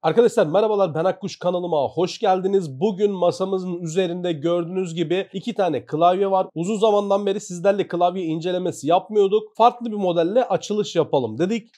Arkadaşlar merhabalar, ben Akkuş, kanalıma hoş geldiniz. Bugün masamızın üzerinde gördüğünüz gibi 2 tane klavye var. Uzun zamandan beri sizlerle klavye incelemesi yapmıyorduk. Farklı bir modelle açılış yapalım dedik.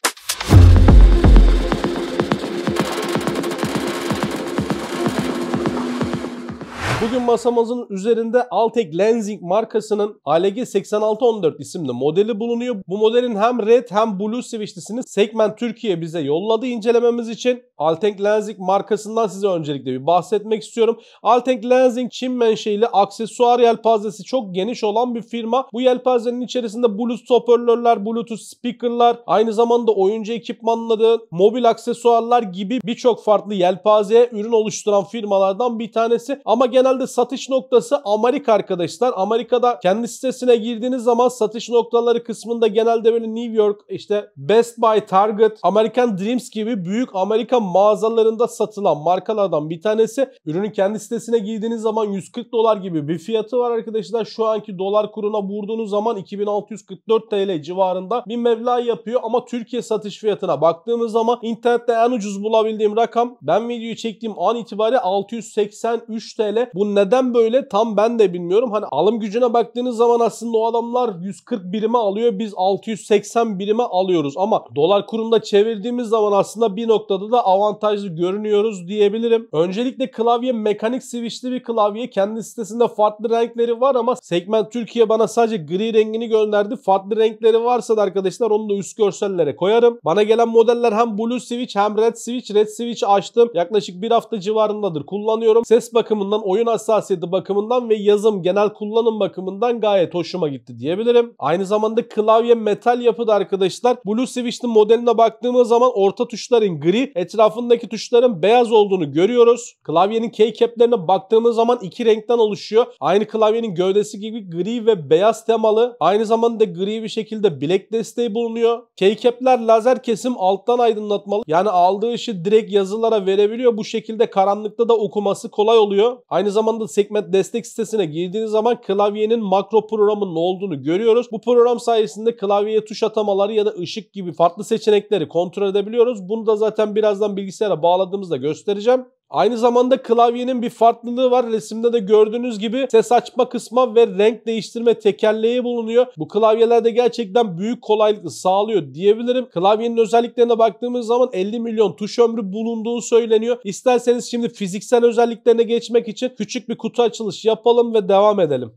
Bugün masamızın üzerinde Altec Lenzing markasının ALG 8614 isimli modeli bulunuyor. Bu modelin hem red hem blue switchlisini Segment Türkiye bize yolladı incelememiz için. Altec Lenzing markasından size öncelikle bir bahsetmek istiyorum. Altec Lenzing Çin menşeili, aksesuar yelpazesi çok geniş olan bir firma. Bu yelpazenin içerisinde Bluetooth hoparlörler, Bluetooth speakerlar, aynı zamanda oyuncu ekipmanları, mobil aksesuarlar gibi birçok farklı yelpazeye ürün oluşturan firmalardan bir tanesi. Ama genelde satış noktası Amerika arkadaşlar. Amerika'da kendi sitesine girdiğiniz zaman satış noktaları kısmında genelde böyle New York, işte Best Buy, Target, American Dreams gibi büyük Amerika mağazalarında satılan markalardan bir tanesi. Ürünün kendi sitesine girdiğiniz zaman 140 dolar gibi bir fiyatı var arkadaşlar. Şu anki dolar kuruna vurduğunuz zaman 2644 TL civarında bir meblağ yapıyor. Ama Türkiye satış fiyatına baktığımız zaman internette en ucuz bulabildiğim rakam, ben videoyu çektiğim an itibariyle 683 TL. Bu neden böyle tam ben de bilmiyorum. Hani alım gücüne baktığınız zaman aslında o adamlar 140 birime alıyor, biz 680 birime alıyoruz. Ama dolar kurunda çevirdiğimiz zaman aslında bir noktada da avantajlı görünüyoruz diyebilirim. Öncelikle klavye mekanik switchli bir klavye. Kendi sitesinde farklı renkleri var ama Segment Türkiye bana sadece gri rengini gönderdi. Farklı renkleri varsa da arkadaşlar onu da üst görsellere koyarım. Bana gelen modeller hem blue switch hem red switch. Red switch açtım. Yaklaşık bir hafta civarındadır kullanıyorum. Ses bakımından, oyun hassasiyeti bakımından ve yazım, genel kullanım bakımından gayet hoşuma gitti diyebilirim. Aynı zamanda klavye metal yapıda arkadaşlar. Blue switch'li modeline baktığımız zaman orta tuşların gri, etrafındaki tuşların beyaz olduğunu görüyoruz. Klavyenin keycap'lerine baktığımız zaman iki renkten oluşuyor. Aynı klavyenin gövdesi gibi gri ve beyaz temalı. Aynı zamanda gri bir şekilde bilek desteği bulunuyor. Keycap'ler lazer kesim, alttan aydınlatmalı. Yani aldığı ışığı direkt yazılara verebiliyor. Bu şekilde karanlıkta da okuması kolay oluyor. Aynı zamanda Segment destek sitesine girdiğiniz zaman klavyenin makro programının olduğunu görüyoruz. Bu program sayesinde klavyeye tuş atamaları ya da ışık gibi farklı seçenekleri kontrol edebiliyoruz. Bunu da zaten birazdan bilgisayara bağladığımızda göstereceğim. Aynı zamanda klavyenin bir farklılığı var. Resimde de gördüğünüz gibi ses açma kısmı ve renk değiştirme tekerleği bulunuyor. Bu klavyelerde gerçekten büyük kolaylık sağlıyor diyebilirim. Klavyenin özelliklerine baktığımız zaman 50 milyon tuş ömrü bulunduğu söyleniyor. İsterseniz şimdi fiziksel özelliklerine geçmek için küçük bir kutu açılışı yapalım ve devam edelim.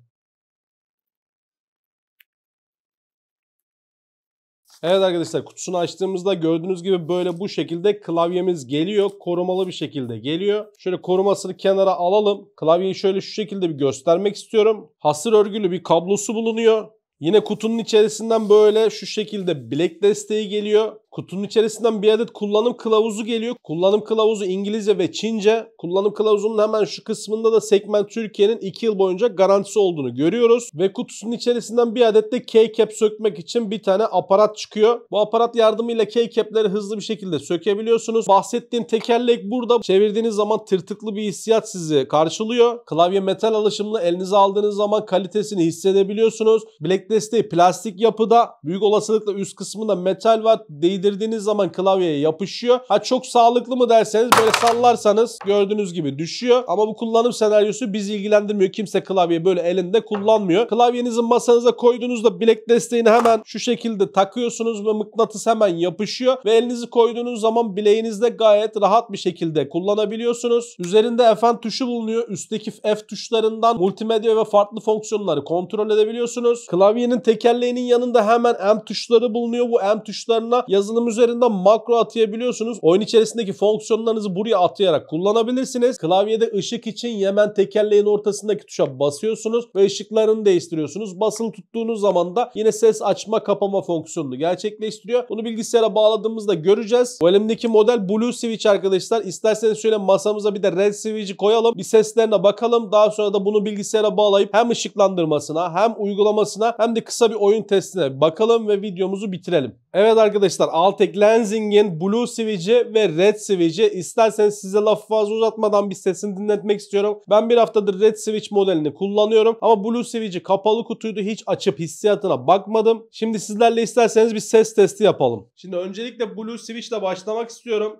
Evet arkadaşlar, kutusunu açtığımızda gördüğünüz gibi böyle bu şekilde klavyemiz geliyor. Korumalı bir şekilde geliyor. Şöyle korumasını kenara alalım. Klavyeyi şöyle şu şekilde bir göstermek istiyorum. Hasır örgülü bir kablosu bulunuyor. Yine kutunun içerisinden böyle şu şekilde bilek desteği geliyor. Kutunun içerisinden bir adet kullanım kılavuzu geliyor. Kullanım kılavuzu İngilizce ve Çince. Kullanım kılavuzunun hemen şu kısmında da Segment Türkiye'nin 2 yıl boyunca garantisi olduğunu görüyoruz. Ve kutusunun içerisinden bir adet de keycap sökmek için bir tane aparat çıkıyor. Bu aparat yardımıyla keycap'leri hızlı bir şekilde sökebiliyorsunuz. Bahsettiğim tekerlek burada. Çevirdiğiniz zaman tırtıklı bir hissiyat sizi karşılıyor. Klavye metal alışımlı, elinize aldığınız zaman kalitesini hissedebiliyorsunuz. Bilek desteği plastik yapıda. Büyük olasılıkla üst kısmında metal var. Değdirdiğiniz zaman klavyeye yapışıyor. Ha, çok sağlıklı mı derseniz böyle sallarsanız gördüğünüz gibi düşüyor. Ama bu kullanım senaryosu bizi ilgilendirmiyor. Kimse klavyeyi böyle elinde kullanmıyor. Klavyenizi masanıza koyduğunuzda bilek desteğini hemen şu şekilde takıyorsunuz ve mıknatıs hemen yapışıyor. Ve elinizi koyduğunuz zaman bileğinizde gayet rahat bir şekilde kullanabiliyorsunuz. Üzerinde Fn tuşu bulunuyor. Üstteki F tuşlarından multimedya ve farklı fonksiyonları kontrol edebiliyorsunuz. Klavyenin tekerleğinin yanında hemen M tuşları bulunuyor. Bu M tuşlarına yazılım üzerinden makro atayabiliyorsunuz. Oyun içerisindeki fonksiyonlarınızı buraya atayarak kullanabilirsiniz. Klavyede ışık için hemen tekerleğin ortasındaki tuşa basıyorsunuz ve ışıklarını değiştiriyorsunuz. Basılı tuttuğunuz zaman da yine ses açma kapama fonksiyonunu gerçekleştiriyor. Bunu bilgisayara bağladığımızda göreceğiz. Bu elimdeki model Blue Switch arkadaşlar. İsterseniz şöyle masamıza bir de Red Switch'i koyalım. Bir seslerine bakalım. Daha sonra da bunu bilgisayara bağlayıp hem ışıklandırmasına hem uygulamasına hem de kısa bir oyun testine bakalım ve videomuzu bitirelim. Evet arkadaşlar, Altec Lenzing'in Blue Switch'i ve Red Switch'i. İsterseniz size lafı fazla uzatmadan bir sesini dinletmek istiyorum. Ben bir haftadır Red Switch modelini kullanıyorum ama Blue Switch'i kapalı kutuydu. Hiç açıp hissiyatına bakmadım. Şimdi sizlerle isterseniz bir ses testi yapalım. Şimdi öncelikle Blue Switch ile başlamak istiyorum.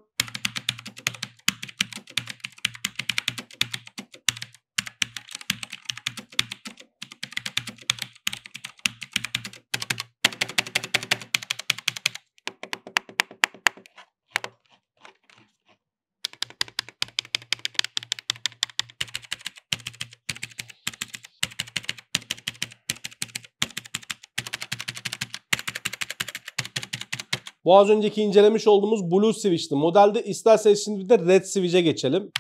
Bu az önceki incelemiş olduğumuz Blue Switch'ti modelde. İsterseniz şimdi bir de Red Switch'e geçelim.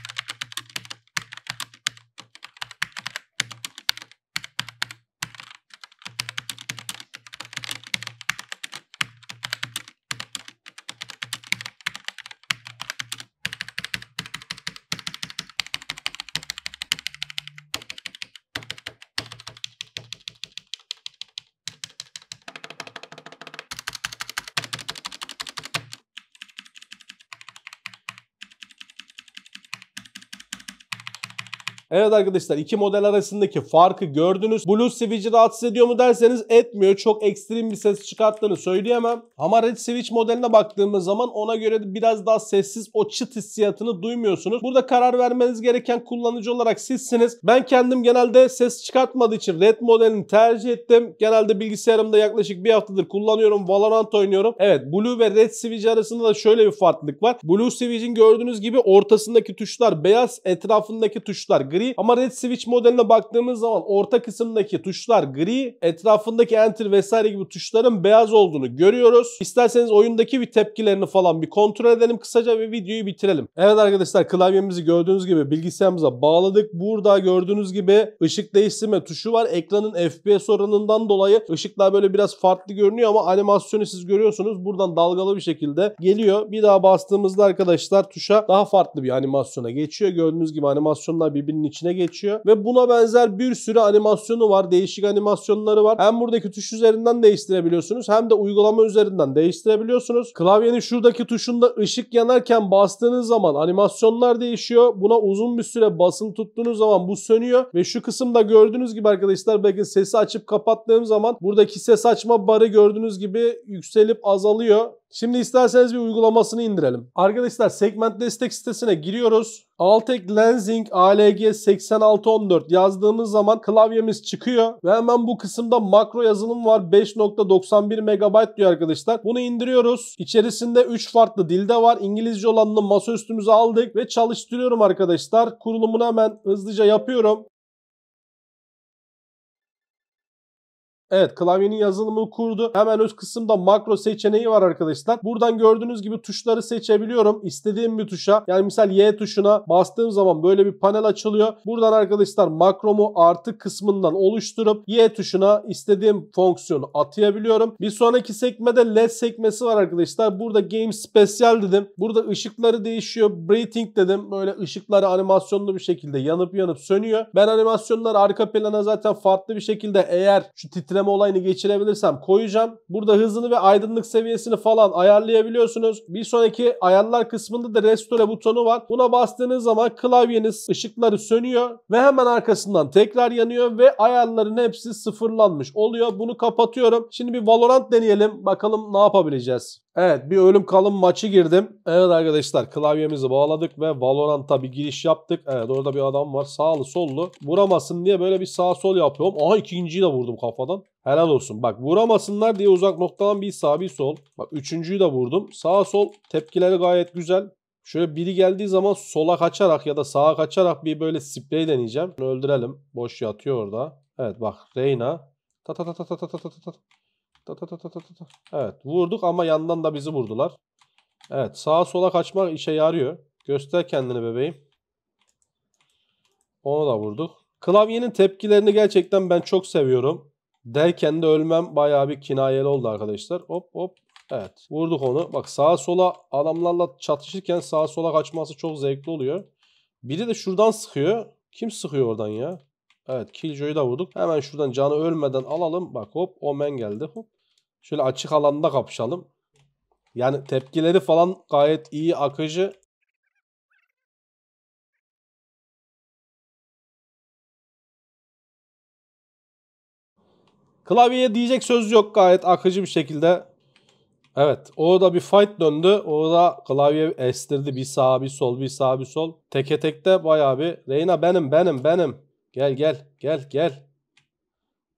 Evet arkadaşlar, iki model arasındaki farkı gördünüz. Blue Switch'i rahatsız ediyor mu derseniz etmiyor. Çok ekstrem bir ses çıkarttığını söyleyemem. Ama Red Switch modeline baktığımız zaman ona göre biraz daha sessiz, o çıt hissiyatını duymuyorsunuz. Burada karar vermeniz gereken kullanıcı olarak sizsiniz. Ben kendim genelde ses çıkartmadığı için Red modelini tercih ettim. Genelde bilgisayarımda yaklaşık bir haftadır kullanıyorum. Valorant oynuyorum. Evet, Blue ve Red Switch arasında da şöyle bir farklılık var. Blue Switch'in gördüğünüz gibi ortasındaki tuşlar beyaz, etrafındaki tuşlar gri. Ama Red Switch modeline baktığımız zaman orta kısımdaki tuşlar gri, etrafındaki enter vesaire gibi tuşların beyaz olduğunu görüyoruz. İsterseniz oyundaki bir tepkilerini falan bir kontrol edelim kısaca ve videoyu bitirelim. Evet arkadaşlar, klavyemizi gördüğünüz gibi bilgisayarımıza bağladık. Burada gördüğünüz gibi ışık değiştirme tuşu var. Ekranın FPS oranından dolayı ışıklar böyle biraz farklı görünüyor ama animasyonu siz görüyorsunuz. Buradan dalgalı bir şekilde geliyor. Bir daha bastığımızda arkadaşlar tuşa daha farklı bir animasyona geçiyor. Gördüğünüz gibi animasyonlar birbirinin içine geçiyor ve buna benzer bir sürü animasyonu var. Değişik animasyonları var. Hem buradaki tuş üzerinden değiştirebiliyorsunuz hem de uygulama üzerinden değiştirebiliyorsunuz. Klavyenin şuradaki tuşunda ışık yanarken bastığınız zaman animasyonlar değişiyor. Buna uzun bir süre basılı tuttuğunuz zaman bu sönüyor ve şu kısımda gördüğünüz gibi arkadaşlar, belki sesi açıp kapattığım zaman buradaki ses açma barı gördüğünüz gibi yükselip azalıyor. Şimdi isterseniz bir uygulamasını indirelim. Arkadaşlar, segment destek sitesine giriyoruz. Altec Lensing ALG 8614 yazdığımız zaman klavyemiz çıkıyor ve hemen bu kısımda makro yazılım var. 5.91 MB diyor arkadaşlar. Bunu indiriyoruz. İçerisinde 3 farklı dilde var. İngilizce olanını masaüstümüze aldık ve çalıştırıyorum arkadaşlar. Kurulumunu hemen hızlıca yapıyorum. Evet, klavyenin yazılımını kurdu. Hemen üst kısımda makro seçeneği var arkadaşlar. Buradan gördüğünüz gibi tuşları seçebiliyorum. İstediğim bir tuşa, yani misal Y tuşuna bastığım zaman böyle bir panel açılıyor. Buradan arkadaşlar makromu artı kısmından oluşturup Y tuşuna istediğim fonksiyonu atayabiliyorum. Bir sonraki sekmede LED sekmesi var arkadaşlar. Burada Game Special dedim. Burada ışıkları değişiyor. Breathing dedim. Böyle ışıkları animasyonlu bir şekilde yanıp sönüyor. Ben animasyonları arka plana zaten farklı bir şekilde, eğer şu titreme olayını geçirebilirsem koyacağım. Burada hızını ve aydınlık seviyesini falan ayarlayabiliyorsunuz. Bir sonraki ayarlar kısmında da restore butonu var. Buna bastığınız zaman klavyeniz ışıkları sönüyor ve hemen arkasından tekrar yanıyor ve ayarların hepsi sıfırlanmış oluyor. Bunu kapatıyorum. Şimdi bir Valorant deneyelim. Bakalım ne yapabileceğiz. Evet, bir ölüm kalım maçı girdim. Evet arkadaşlar, klavyemizi bağladık ve Valorant'a bir giriş yaptık. Evet, orada bir adam var. Sağlı sollu. Vuramasın diye böyle bir sağ sol yapıyorum. Aha, ikinciyi de vurdum kafadan. Helal olsun. Bak, vuramasınlar diye uzak noktadan bir sağ bir sol. Bak, üçüncüyü de vurdum. Sağ sol tepkileri gayet güzel. Şöyle biri geldiği zaman sola kaçarak ya da sağa kaçarak bir böyle sprey deneyeceğim. Bunu öldürelim. Boş yatıyor orada. Evet bak, Reyna. Ta ta ta ta ta ta ta ta ta. Evet, vurduk ama yandan da bizi vurdular. Evet, sağa sola kaçmak işe yarıyor. Göster kendini bebeğim. Onu da vurduk. Klavyenin tepkilerini gerçekten ben çok seviyorum. Derken de ölmem bayağı bir kinayeli oldu arkadaşlar. Hop hop. Evet, vurduk onu. Bak, sağa sola adamlarla çatışırken sağa sola kaçması çok zevkli oluyor. Biri de şuradan sıkıyor. Kim sıkıyor oradan ya? Evet, Killjoy'u da vurduk. Hemen şuradan canı ölmeden alalım. Bak hop, Omen geldi. Hop. Şöyle açık alanda kapışalım. Yani tepkileri falan gayet iyi, akıcı. Klavyeye diyecek söz yok, gayet akıcı bir şekilde. Evet, orada bir fight döndü. Orada klavye estirdi, bir sağ bir sol, bir sağ bir sol. Teke tekte bayağı bir. Reyna benim. Gel.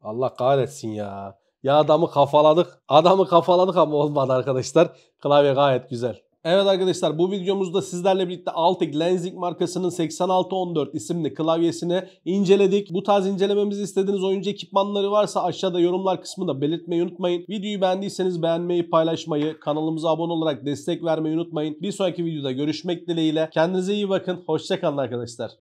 Allah kahretsin ya. Ya adamı kafaladık. Adamı kafaladık ama olmadı arkadaşlar. Klavye gayet güzel. Evet arkadaşlar, bu videomuzda sizlerle birlikte Altec Lenzing markasının 8614 isimli klavyesini inceledik. Bu tarz incelememizi istediğiniz oyuncu ekipmanları varsa aşağıda yorumlar kısmında belirtmeyi unutmayın. Videoyu beğendiyseniz beğenmeyi, paylaşmayı, kanalımıza abone olarak destek vermeyi unutmayın. Bir sonraki videoda görüşmek dileğiyle. Kendinize iyi bakın. Hoşça kalın arkadaşlar.